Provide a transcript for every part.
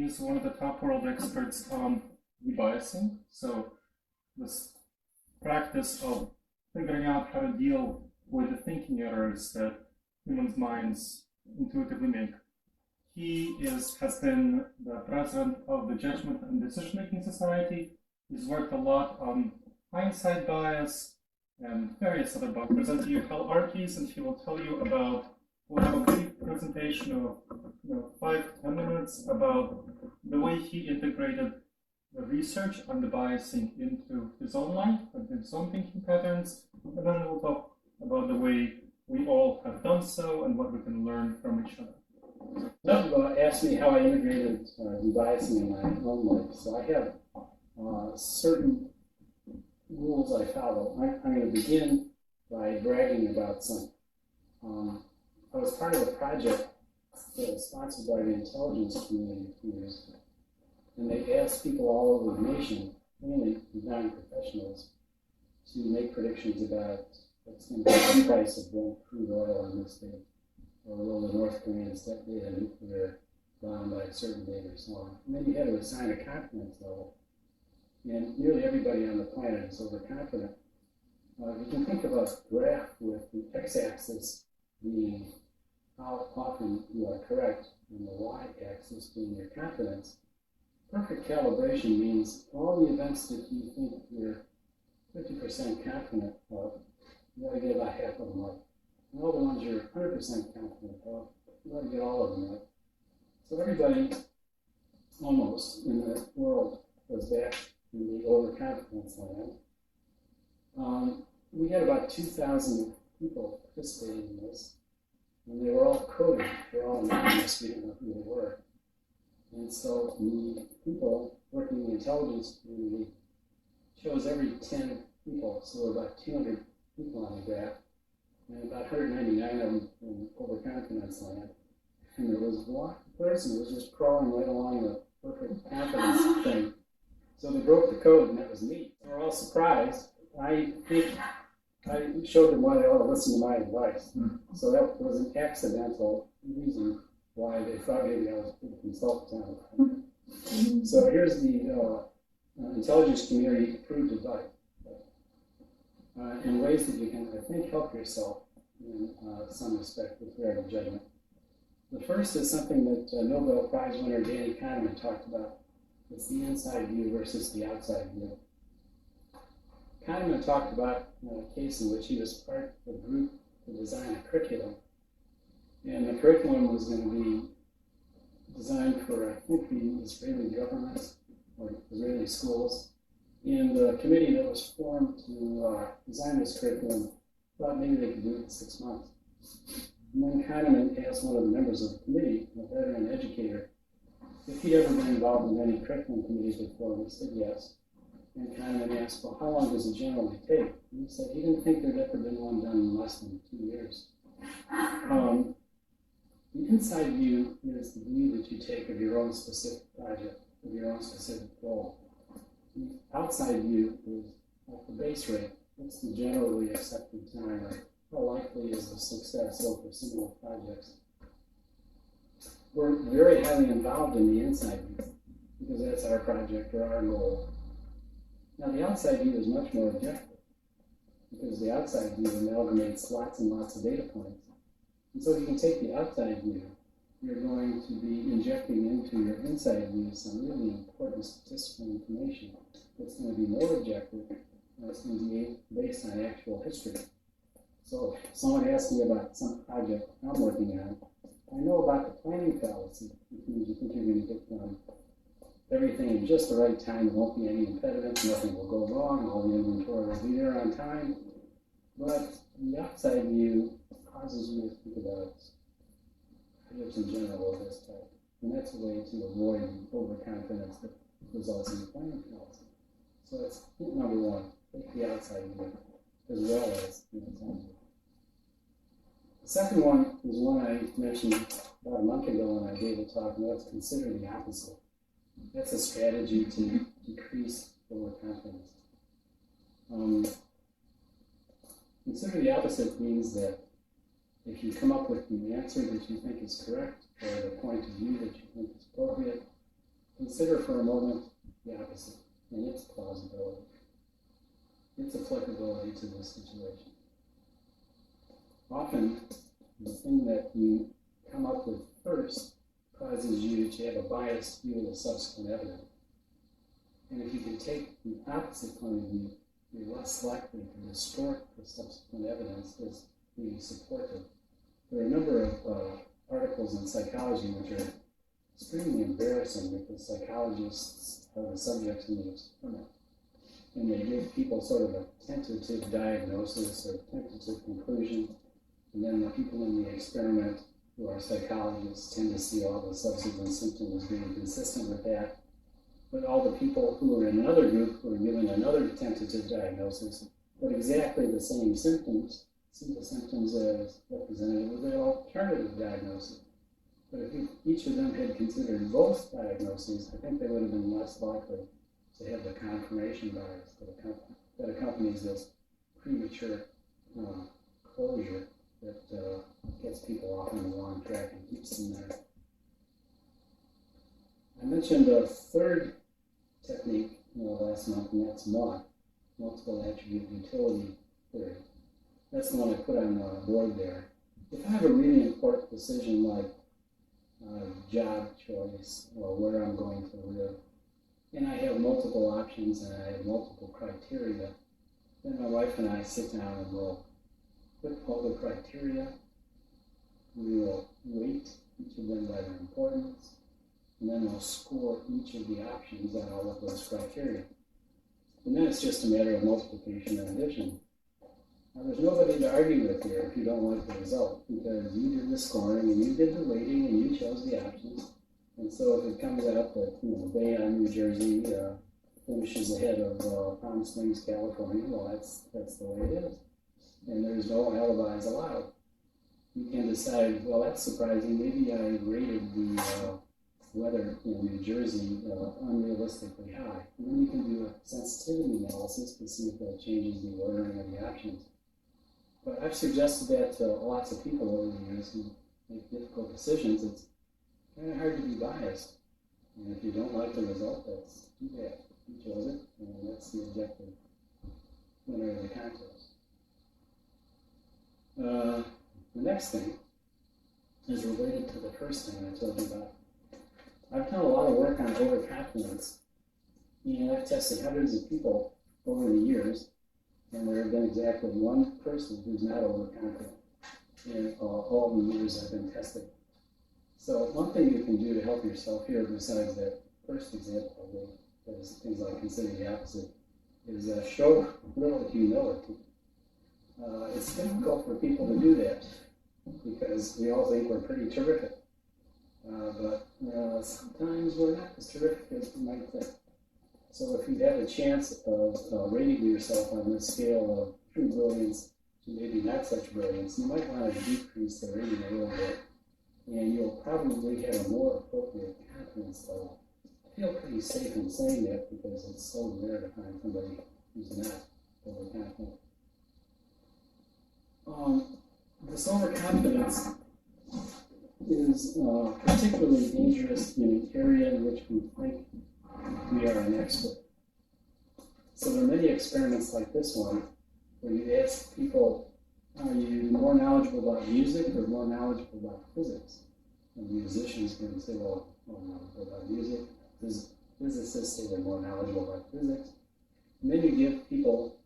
is one of the top world experts on debiasing. So this practice of figuring out how to deal with the thinking errors that humans' minds intuitively make. He has been the president of the Judgment and Decision-Making Society. He's worked a lot on hindsight bias and various other biases. I'll present to you Hal Arkes, and he will tell you about, we'll have a brief presentation of 5 to 10 minutes about the way he integrated the research on the biasing into his own life and his own thinking patterns, and then we'll talk about the way we all have done so and what we can learn from each other. Some asked me how I integrated debiasing in my own life. So I have certain rules I follow. I'm going to begin by bragging about some. I was part of a project that was sponsored by the intelligence community a few years ago. And they asked people all over the nation, mainly non-professionals, to make predictions about what's going to be the price of crude oil on this day, or will the North Koreans detonate a nuclear bomb by a certain date or so on. And then you had to assign a confidence level. And nearly everybody on the planet is overconfident. You can think of a graph with the x-axis being how often you are correct, and the y-axis being your confidence. Perfect calibration means all the events that you think you're 50% confident of, you ought to get about half of them right. And all the ones you're 100% confident of, you ought to get all of them right. So everybody, almost, in the world was back in the overconfidence land. We had about 2,000 people participating in this, and they were all coding. They were all anonymous, we didn't know who they were. And so the people working in the intelligence community chose every 10 people, so there were about 200 people on the graph, and about 199 of them in overconfidence land. And there was one person who was just crawling right along the perfect confidence thing. So they broke the code, and that was me. They were all surprised. I think I showed them why they ought to listen to my advice. So that was an accidental reason why they thought maybe I was a consultant on it. So here's the intelligence community approved advice in ways that you can, I think, help yourself in some respect with creative judgment. The first is something that Nobel Prize winner Danny Kahneman talked about. It's the inside view versus the outside view. Kahneman talked about a case in which he was part of a group to design a curriculum. And the curriculum was going to be designed for, I think, the Israeli government or Israeli schools. And the committee that was formed to design this curriculum thought maybe they could do it in 6 months. And then Kahneman asked one of the members of the committee, a veteran educator, if he'd ever been involved in any curriculum committees before, and he said yes. And Kahneman asked, well, how long does it generally take? And he said he didn't think there'd ever been one done in less than 2 years. The inside view is the view that you take of your own specific project, of your own specific goal. The outside view is at the base rate. What's the generally accepted time, or how likely is the success over similar projects? We're very highly involved in the inside view because that's our project or our goal. Now, the outside view is much more objective because the outside view amalgamates lots and lots of data points. And so if you can take the outside view, you're going to be injecting into your inside view some really important statistical information that's going to be more objective and it's going to be based on actual history. So if someone asks me about some project I'm working on, I know about the planning fallacy, which means you think you're going to get everything in just the right time, there won't be any impediments, nothing will go wrong, all the inventory will be there on time. But the outside view causes you to think about projects in general of this type. And that's a way to avoid the overconfidence that results in the planning fallacy. So that's hint number one, take the outside view as well as the inside view. The second one is one I mentioned about a month ago when I gave a talk, and that's consider the opposite. That's a strategy to decrease overconfidence. Consider the opposite means that if you come up with the answer that you think is correct, or the point of view that you think is appropriate, consider for a moment the opposite and its plausibility, its applicability to this situation. Often, the thing that you come up with first causes you to have a biased view of subsequent evidence. And if you can take the opposite point of view, you're less likely to distort the subsequent evidence as being supportive. There are a number of articles in psychology which are extremely embarrassing because psychologists are the subjects in the experiment. And they give people sort of a tentative diagnosis or tentative conclusion, and then the people in the experiment who are psychologists tend to see all the subsequent symptoms as being consistent with that. But all the people who are in another group who are given another tentative diagnosis, but exactly the same symptoms, see the symptoms as representative of their alternative diagnosis. But if each of them had considered both diagnoses, I think they would have been less likely to have the confirmation bias that accompanies this premature closure that gets people off on the wrong track and keeps them there. I mentioned a third technique last month, and that's MAUT, multiple attribute utility theory. That's the one I put on the board there. If I have a really important decision like job choice or where I'm going to live, and I have multiple options and I have multiple criteria, then my wife and I sit down and we'll put all the criteria, we will weight each of them by their importance, and then we'll score each of the options on all of those criteria. And then it's just a matter of multiplication and addition. Now, there's nobody to argue with here if you don't like the result, because you did the scoring and you did the weighting and you chose the options. And so if it comes out that Bayonne, New Jersey finishes ahead of Palm Springs, California, well, that's the way it is. And there's no alibis allowed. You can decide, well, that's surprising. Maybe I rated the weather in New Jersey unrealistically high. And then you can do a sensitivity analysis to see if that changes the ordering of the options. But I've suggested that to lots of people over the years who make difficult decisions. It's kind of hard to be biased. And if you don't like the result, that's too bad. You chose it, and that's the objective winner of the contest. The next thing is related to the first thing I told you about. I've done a lot of work on overconfidence, and I've tested hundreds of people over the years, and there have been exactly one person who's not overconfident in all the years I've been testing. So one thing you can do to help yourself here, besides that first example, that is things like consider the opposite, is show little humility. It's difficult for people to do that because we all think we're pretty terrific. But sometimes we're not as terrific as we might think. So if you have a chance of rating yourself on this scale of true brilliance to maybe not such brilliance, you might want to decrease the rating a little bit, and you'll probably have a more appropriate confidence level. I feel pretty safe in saying that because it's so rare to find somebody who's not overconfident. This overconfidence is particularly dangerous in an area in which we think we are an expert. So there are many experiments like this one where you ask people, are you more knowledgeable about music or more knowledgeable about physics? And musicians can say, well, more knowledgeable about music. Physicists say they're more knowledgeable about physics. And then you give people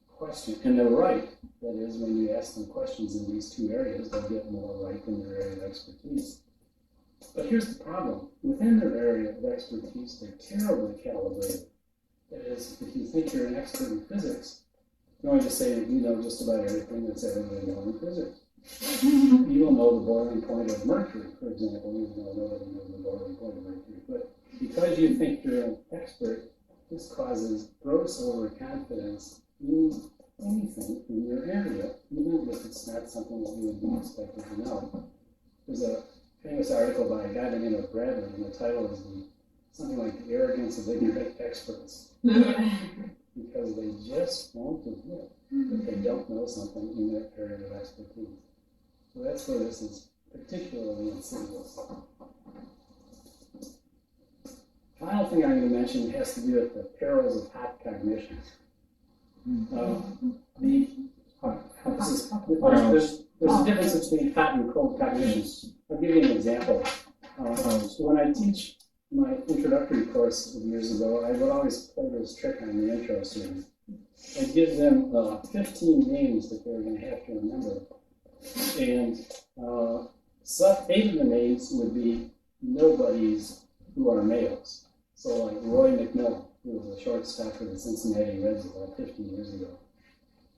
questions, and they're right. That is, when you ask them questions in these two areas, they'll get more right in their area of expertise. But here's the problem. Within their area of expertise, they're terribly calibrated. That is, if you think you're an expert in physics, you're going to say that you know just about everything that's ever been known in physics. You will know the boiling point of mercury, for example. You don't know nobody knows the boiling point of mercury. But because you think you're an expert, this causes gross overconfidence in anything in your area, even if it's not something that you would be expected to know. There's a famous article by a guy by the name of Bradley, and the title is something like The Arrogance of Ignorant Experts. Because they just won't admit that they don't know something in their area of expertise. So that's where this is particularly insidious. final thing I'm going to mention has to do with the perils of hot cognition. There's a difference between hot and cold cognition. I'll give you an example. When I teach my introductory course years ago, I would always play this trick on the intro students. I'd give them 15 names that they were going to have to remember. And 8 of the names would be nobodies who are males. So like Roy McMillan, who was a shortstop for the Cincinnati Reds about 15 years ago.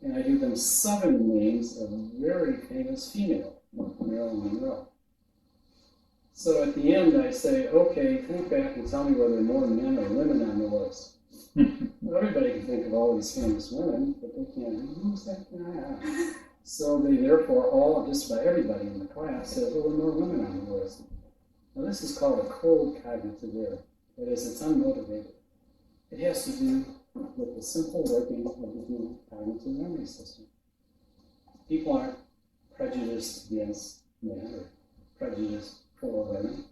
And I give them 7 names of a very famous female, Marilyn Monroe. So at the end I say, okay, think back and tell me whether there are more men or women on the list. Well, everybody can think of all these famous women, but they can't. Who's that guy? So they therefore all, just about everybody in the class says, well, there are more women on the list. Now this is called a cold cognitive error. That is, it's unmotivated. It has to do with the simple working of the human cognitive memory system. People aren't prejudiced against men or prejudiced for women.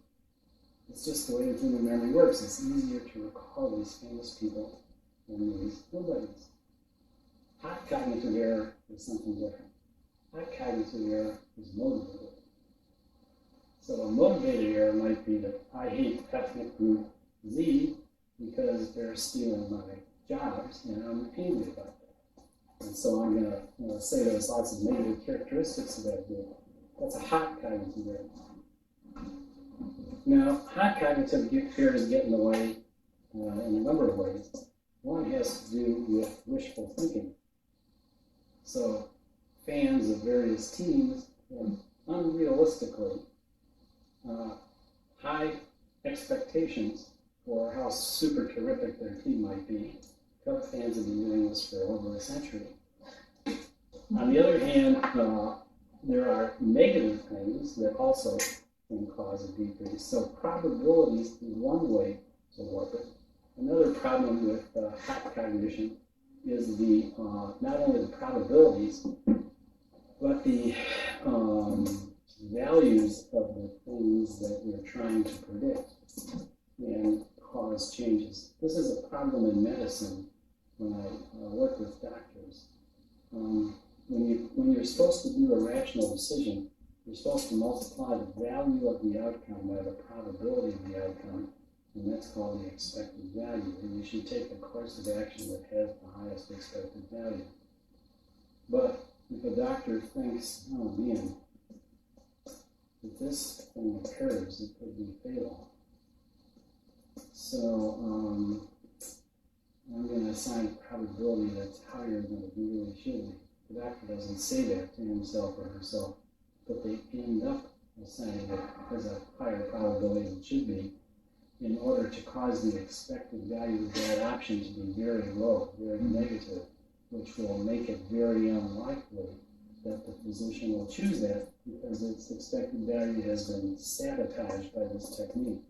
It's just the way the human memory works. It's easier to recall these famous people than these nobodies. Hot cognitive error is something different. Hot cognitive error is motivated. So a motivated error might be that I hate ethnic group Z because they're stealing my jobs, and I'm angry about that. And so I'm going to say there's lots of negative characteristics of that group. That's a hot cognitive error. Now, hot cognitive errors get in the way in a number of ways. One has to do with wishful thinking. So fans of various teams have unrealistically high expectations for how super terrific their team might be. Cub fans have been doing this for over a century. On the other hand, there are negative things that also can cause a decrease. So probabilities is one way to work it. Another problem with hot cognition is the not only the probabilities, but the values of the things that we're trying to predict and cause changes. This is a problem in medicine when I work with doctors. When you're supposed to do a rational decision, you're supposed to multiply the value of the outcome by the probability of the outcome, and that's called the expected value. And you should take the course of action that has the highest expected value. But if a doctor thinks, oh man, if this thing occurs, it could be fatal. So I'm going to assign a probability that's higher than it really should be. The doctor doesn't say that to himself or herself, but they end up assigning it as a higher probability than it should be in order to cause the expected value of that option to be very low, very negative, which will make it very unlikely that the physician will choose that because its expected value has been sabotaged by this technique.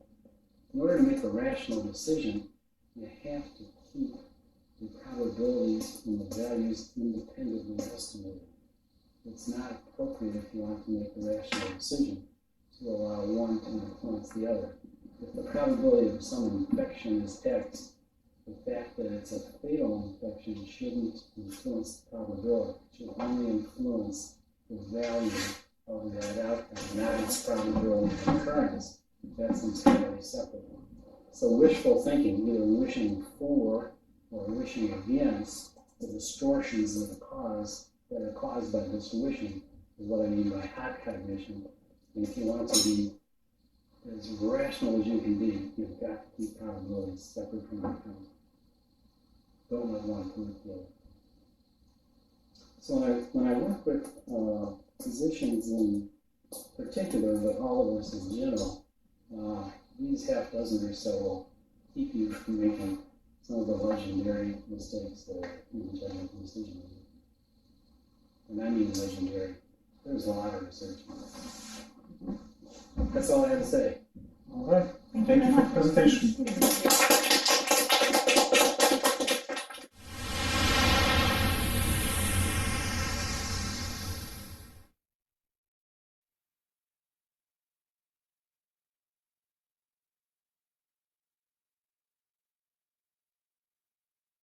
In order to make a rational decision, you have to keep the probabilities and the values independently estimated. It's not appropriate if you want to make a rational decision to allow one to influence the other. If the probability of some infection is X, the fact that it's a fatal infection shouldn't influence the probability. It should only influence the value of that outcome, not its probability of occurrence. That's entirely separate. So wishful thinking, either wishing for or wishing against the distortions that are caused by this wishing, is what I mean by hot cognition. And if you want to be as rational as you can be, you've got to keep probabilities separate from outcomes. Don't let one pollute the other. So when I work with physicians in particular, but all of us in general, these half dozen or so will keep you from making some of the legendary mistakes that human judgment and decision making. And I mean legendary. There's a lot of research on it. That's all I have to say. All right. Thank you for the presentation.